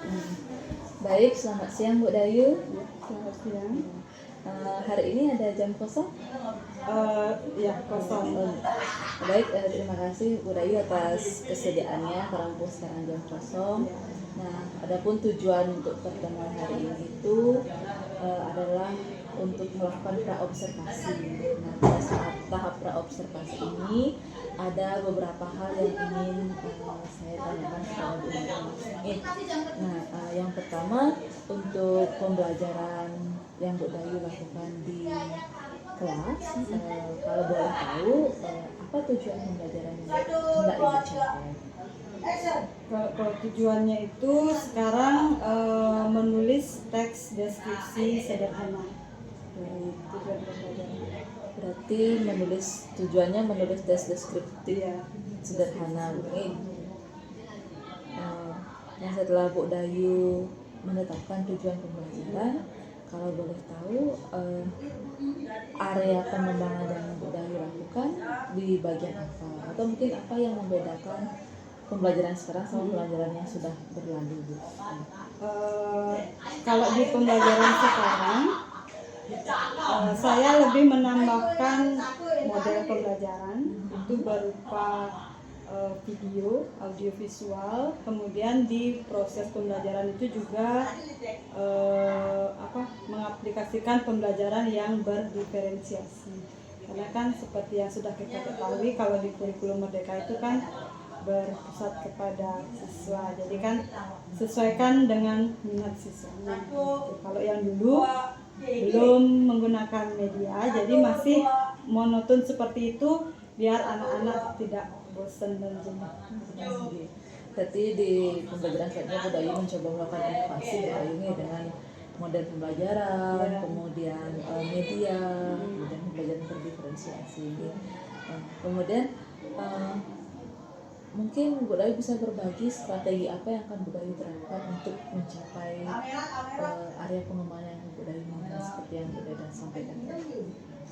Hmm. Baik, selamat siang Bu Dayu. Selamat siang. Hari ini ada jam kosong? Ya, kosong. Baik, terima kasih Bu Dayu atas kesediaannya merampung sekarang jam kosong. Nah, adapun tujuan untuk pertemuan hari ini itu adalah untuk melakukan praobservasi. Nah, pada saat tahap praobservasi ini ada beberapa hal yang ingin saya tanyakan kepada Bu Dayu. Nah, yang pertama untuk pembelajaran yang Bu Dayu lakukan di kelas, kalau boleh tahu apa tujuan pembelajaran yang hendak Ibu capai? Kalau tujuannya itu sekarang menulis teks deskripsi sederhana. Tujuan pembelajaran. Berarti tujuannya menulis teks deskriptif sederhana mungkin. Yang setelah Bu Dayu menetapkan tujuan pembelajaran, kalau boleh tahu area pengembangan yang Bu Dayu lakukan di bagian apa, atau mungkin apa yang membedakan pembelajaran sekarang sama pembelajaran yang sudah berlalu, Bu? Kalau di pembelajaran sekarang saya lebih menambahkan model pembelajaran itu berupa video, audiovisual. Kemudian di proses pembelajaran itu juga mengaplikasikan pembelajaran yang berdiferensiasi. Karena kan seperti yang sudah kita ketahui, kalau di kurikulum Merdeka itu kan berpusat kepada siswa. Jadi kan sesuaikan dengan minat siswanya. Kalau yang dulu belum menggunakan media, jadi masih monoton seperti itu biar anak-anak tidak bosan dan jenuh. Berarti di pembelajaran saatnya Bu Dayu mencoba melakukan inovasi ini dengan model pembelajaran, kemudian media, kemudian pembelajaran berdiferensiasi. Kemudian mungkin Bu Dayu bisa berbagi strategi apa yang akan Bu Dayu terapkan untuk mencapai area pengembangan yang Bu Dayu inginkan seperti yang Bu Dayu sampaikan.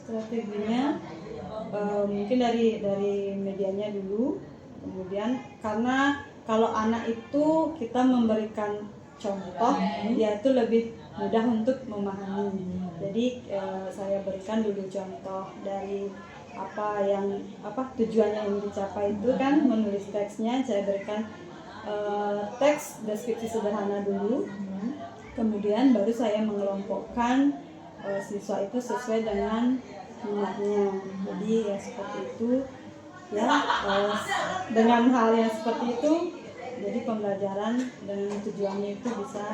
Strateginya mungkin dari medianya dulu. Kemudian karena kalau anak itu kita memberikan contoh, dia itu lebih mudah untuk memahami. Jadi saya berikan dulu contoh dari tujuannya yang dicapai itu kan menulis teksnya. Saya berikan teks deskripsi sederhana dulu. Kemudian baru saya mengelompokkan siswa itu sesuai dengan minatnya. Jadi ya seperti itu ya, dengan hal yang seperti itu jadi pembelajaran dengan tujuannya itu bisa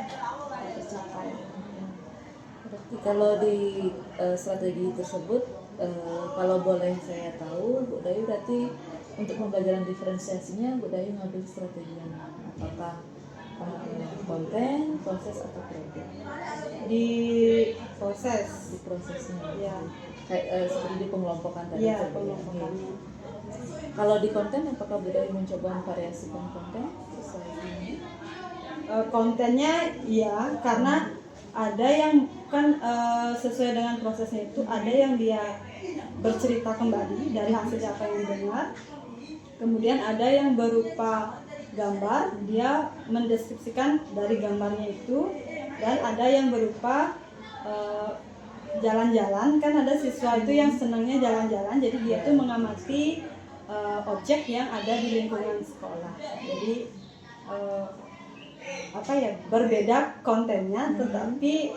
tercapai. Berarti kalau di strategi tersebut, kalau boleh saya tahu, Bu Dayu berarti untuk pembelajaran diferensiasinya Bu Dayu ngambil strategi yang apakah konten, proses atau program? Di prosesnya ya. Kayak seperti di pengelompokan tadi. Ya, pengelompokannya. Kalau di konten, apakah Bu Dayu mencoba memvariasikan konten sesuai ini? Kontennya ya, karena ada yang kan sesuai dengan prosesnya itu, ada yang dia bercerita kembali dari hasil apa yang didengar. Kemudian ada yang berupa gambar, dia mendeskripsikan dari gambarnya itu. Dan ada yang berupa jalan-jalan, kan ada siswa itu yang senangnya jalan-jalan, jadi dia tuh mengamati objek yang ada di lingkungan sekolah. Jadi berbeda kontennya, tetapi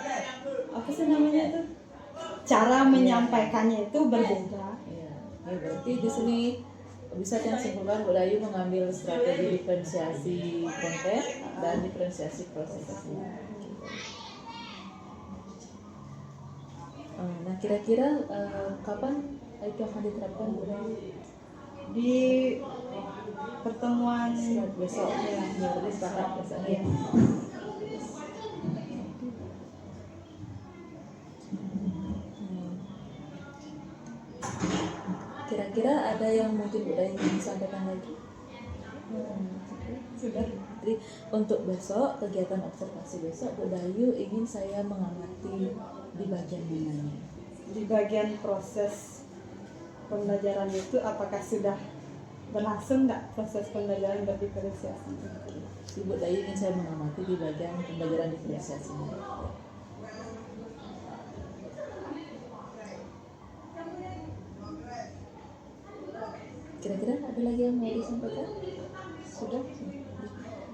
cara menyampaikannya itu berbeda. Ya, berarti di sini bisa saya simpulkan Bu Dayu mengambil strategi diferensiasi konten dan diferensiasi prosesnya. Nah, kira-kira kapan itu akan diterapkan Bu Dayu? Di pertemuan besok ya, sepakat besok ya. Kira-kira ada yang mungkin Bu Dayu ingin sampaikan lagi? Sudah. Jadi untuk besok, kegiatan observasi besok, Bu Dayu ingin saya mengamati di bagian mana? Di bagian proses pembelajaran itu, apakah sudah berlangsung nggak proses pembelajaran berdiferensiasi? Ibu Dayu ingin saya mengamati di bagian pembelajaran diferensiasinya. Kira-kira ada lagi yang mau disampaikan? Sudah?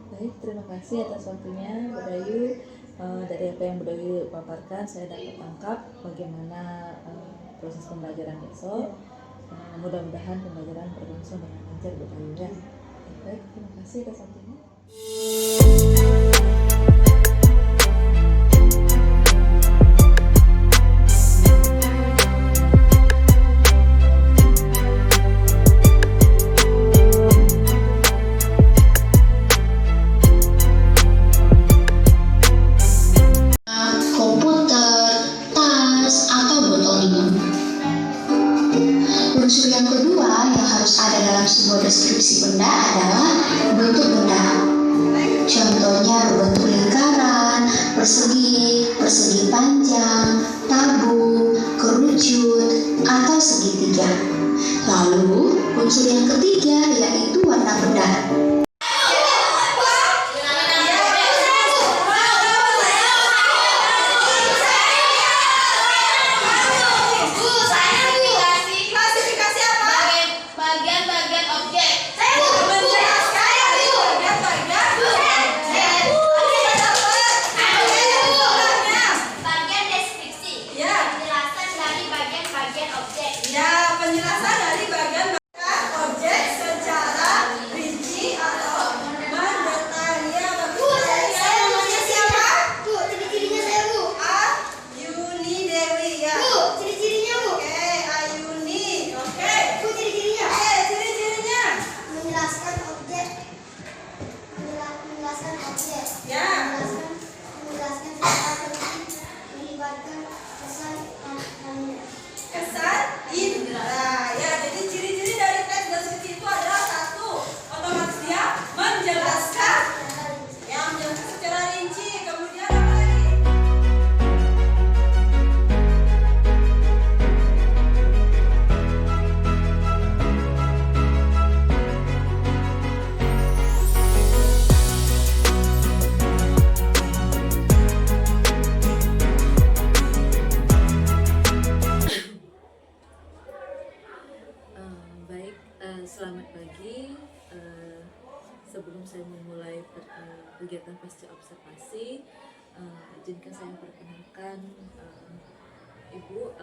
Baik, terima kasih atas waktunya Bu Dayu. Dari apa yang Bu Dayu paparkan, saya dapat tangkap bagaimana proses pembelajaran besok. Mudah-mudahan pembelajaran berlangsung dengan lancar Bu Dayu ya. Baik, terima kasih atas waktunya. Komputer, tas, atau botol minum. Unsur yang kedua yang harus ada dalam sebuah deskripsi benda adalah bentuk benda. Contohnya berbentuk lingkaran, persegi, persegi panjang, tabung, kerucut, atau segitiga. Lalu, unsur yang ketiga yaitu warna benda. Selamat pagi. Sebelum saya memulai kegiatan pasca observasi, izinkan saya perkenalkan Ibu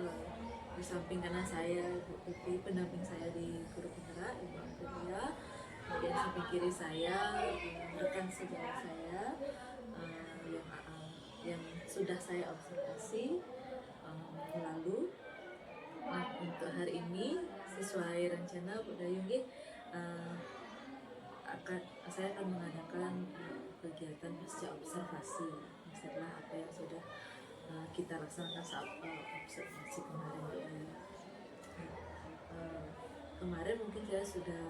di samping kanan saya Ibu Putri, pendamping saya di Guru Penggerak, Ibu Angkuria. Kemudian samping kiri saya rekan sejawat saya yang sudah saya observasi lalu. Untuk hari ini sesuai rencana Bu Dayu, saya akan mengadakan kegiatan pasca observasi setelah apa yang sudah kita laksanakan saat observasi kemarin Bu Dayu. Kemarin mungkin saya sudah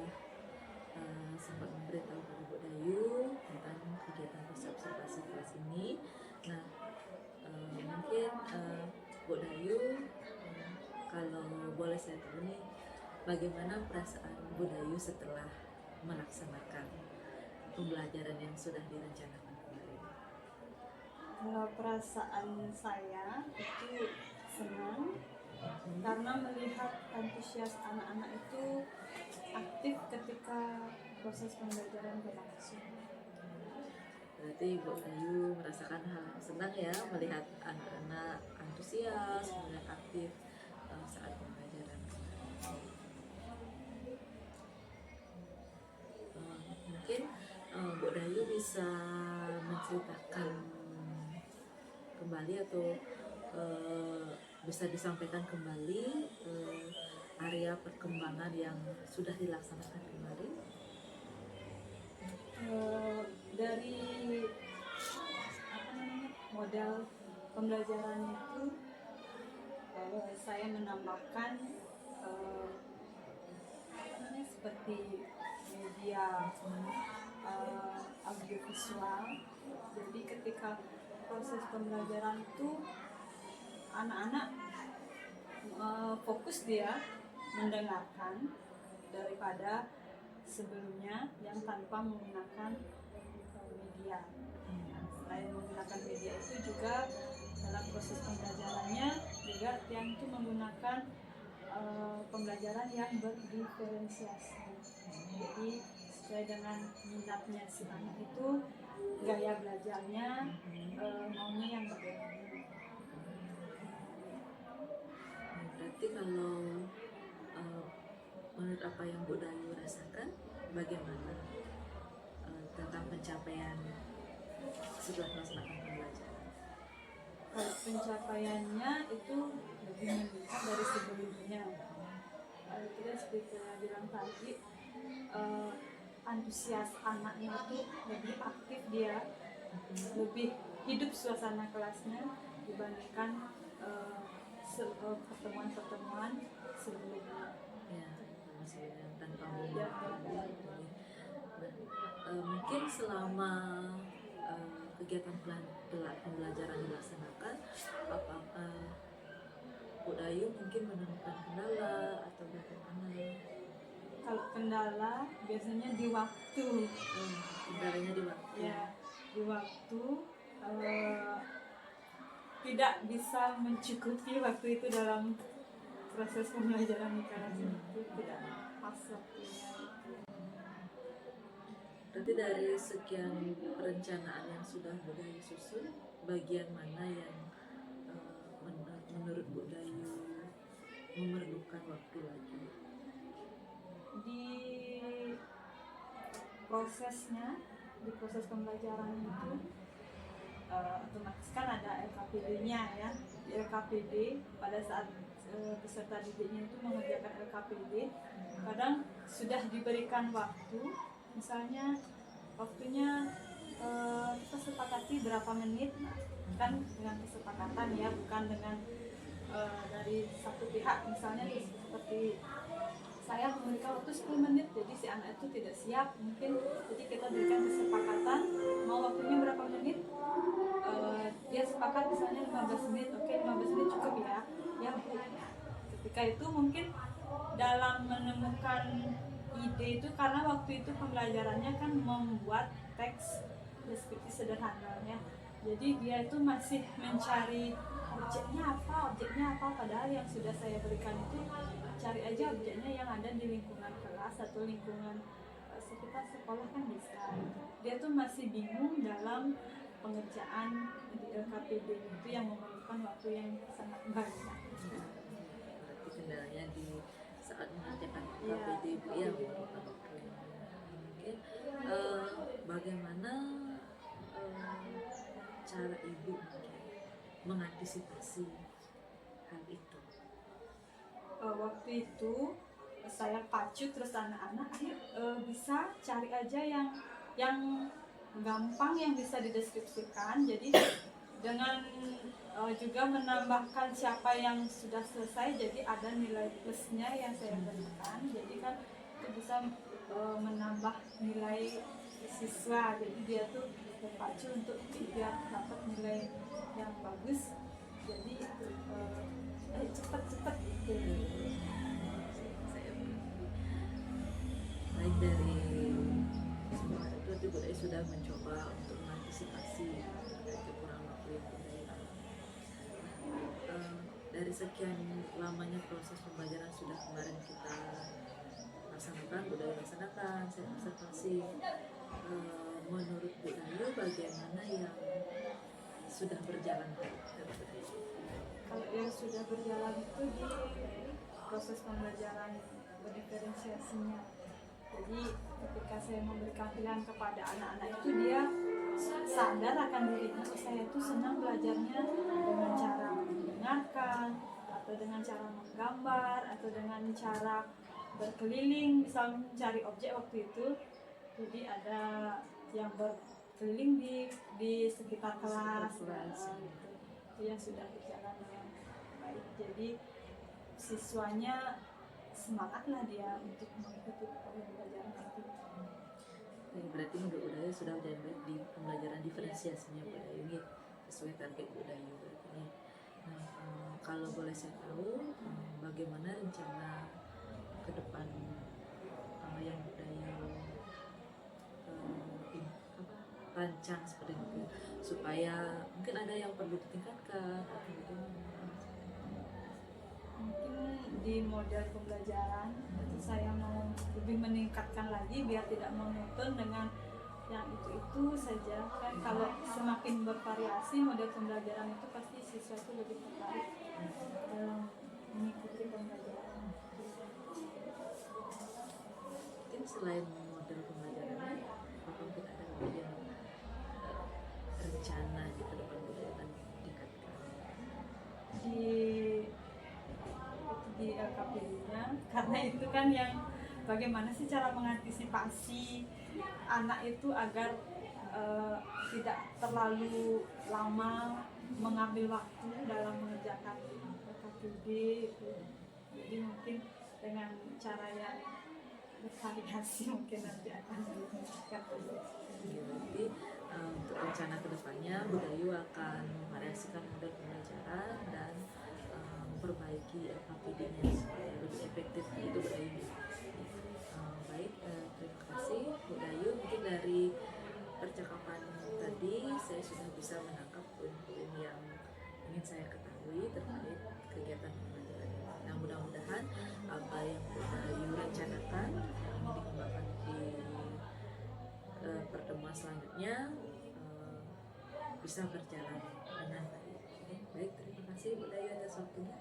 sempat memberitahu pada Bu Dayu tentang kegiatan pasca observasi kelas ini. Nah, mungkin Bu Dayu, kalau boleh saya tahu nih, bagaimana perasaan Bu Dayu setelah melaksanakan pembelajaran yang sudah direncanakan kemarin? Perasaan saya itu senang karena melihat antusias anak-anak itu aktif ketika proses pembelajaran berlangsung. Berarti Bu Dayu merasakan hal senang ya melihat anak-anak antusias, kemudian aktif saat pembelajaran. Mungkin Bu Dayu bisa menceritakan kembali atau bisa disampaikan kembali area perkembangan yang sudah dilaksanakan kemarin. Dari model pembelajaran itu saya menambahkan seperti media audiovisual. Jadi ketika proses pembelajaran itu anak-anak fokus dia mendengarkan daripada sebelumnya yang tanpa menggunakan media. Nah, selain menggunakan media itu juga dalam proses pembelajarannya juga yang itu menggunakan pembelajaran yang berdiferensiasi. Jadi sesuai dengan minatnya si anak itu, gaya belajarnya, maunya yang bagaimana. Berarti kalau menurut apa yang Bu Dayu rasakan, bagaimana tentang pencapaian setelah melaksanakan pembelajaran? Kalau pencapaiannya itu lebih meningkat dari sebelumnya. Kita seperti saya bilang tadi, antusias anaknya itu lebih aktif, dia lebih hidup suasana kelasnya dibandingkan pertemuan-pertemuan sebelumnya. Ya, masih tanpa Ya, mungkin selama kegiatan pembelajaran dilaksanakan, apa Bu Dayu mungkin menemukan kendala atau bagaimana? kalau kendala biasanya di waktu. Kendalanya di waktu. Ya, di waktu tidak bisa mencukupi waktu itu dalam proses pembelajaran di kelas itu, tidak pas waktunya. Berarti dari sekian perencanaan yang sudah Bu Dayu susun, bagian mana yang menurut Bu Dayu memerlukan waktu lagi? Di prosesnya, di proses pembelajaran itu otomatis kan ada LKPD-nya ya. Di LKPD pada saat peserta didiknya itu mengerjakan LKPD, kadang sudah diberikan waktu, misalnya waktunya kita sepakati berapa menit, kan dengan kesepakatan ya, bukan dengan dari satu pihak. Misalnya seperti saya memberikan waktu 10 menit, jadi si anak itu tidak siap mungkin, jadi kita berikan kesepakatan mau waktunya berapa menit. Dia sepakat misalnya 15 menit, oke 15 menit cukup ya Bu. Ketika itu mungkin dalam menemukan ide itu, karena waktu itu pembelajarannya kan membuat teks deskripsi sederhana ya, jadi dia itu masih mencari objeknya apa, padahal yang sudah saya berikan itu cari aja objeknya yang ada di lingkungan kelas atau lingkungan sekitar sekolah kan bisa. Dia tuh masih bingung dalam pengerjaan di LKPD itu yang memerlukan waktu yang sangat banyak. Berarti kendalanya di saat mengerjakan Ya, LKPD ya, memerlukan waktu yang mungkin. Bagaimana cara Ibu mengantisipasi hal itu? Waktu itu saya pacu terus anak-anak, bisa cari aja yang gampang yang bisa dideskripsikan. Jadi dengan juga menambahkan siapa yang sudah selesai, jadi ada nilai plusnya yang saya berikan. Jadi kan itu bisa menambah nilai siswa, jadi dia tuh terpacu untuk biar dapat nilai yang bagus. Jadi cepat gitu. Saya baik dari semua itu, Bu Dayu sudah mencoba untuk mengantisipasi terkait kekurangan waktu yang Bu Dayu alami. Dari sekian lamanya proses pembelajaran sudah kemarin kita laksanakan, Bu Dayu laksanakan, saya observasi. Menurut Bu Dayu bagaimana yang sudah berjalan baik? Kalau yang sudah berjalan itu di proses pembelajaran berdiferensiasinya. Jadi ketika saya memberikan pilihan kepada anak-anak itu, dia sadar akan dirinya, saya itu senang belajarnya dengan cara mendengarkan, atau dengan cara menggambar, atau dengan cara berkeliling, misal mencari objek waktu itu. Jadi ada yang berkeliling di sekitar kelas, gitu. Itu yang sudah berjalan dengan baik. Jadi siswanya semangatlah dia untuk mengikuti pembelajaran itu. Berarti menurut Bu Dayu sudah berjalan baik di pembelajaran diferensiasinya Bu Dayu ini sesuai target Bu Dayu berarti ini. Nah, kalau boleh saya tahu bagaimana rencana ke depan yang Bu Dayu rancang seperti itu supaya mungkin ada yang perlu ditingkatkan atau bagaimana? Mungkin di model pembelajaran itu saya mau lebih meningkatkan lagi biar tidak monoton dengan yang itu saja. Kan kalau semakin bervariasi model pembelajaran itu pasti siswa itu lebih tertarik dalam mengikuti pembelajaran. Mungkin selain model pembelajarannya, apakah mungkin ada lagi yang rencana di ke depan juga akan ditingkatkan? Di LKPD-nya, karena itu kan yang bagaimana sih cara mengantisipasi anak itu agar tidak terlalu lama mengambil waktu dalam mengerjakan LKPD itu. Jadi mungkin dengan cara yang bervariasi mungkin nanti akan dilakukan. Jadi untuk rencana kedepannya Budayu akan memvariasikan model pembelajaran dan memperbaiki LKPD-nya supaya lebih efektif itu Budayu. Baik, terima kasih Budayu. Mungkin dari percakapan tadi saya sudah bisa menangkap poin-poin yang ingin saya ketahui terkait kegiatan pembelajaran ini. Nah, mudah-mudahan apa yang Budayu rencanakan ingin dikembangkan di pertemuan selanjutnya bisa berjalan dengan baik. Baik, terima kasih Budayu atas waktunya.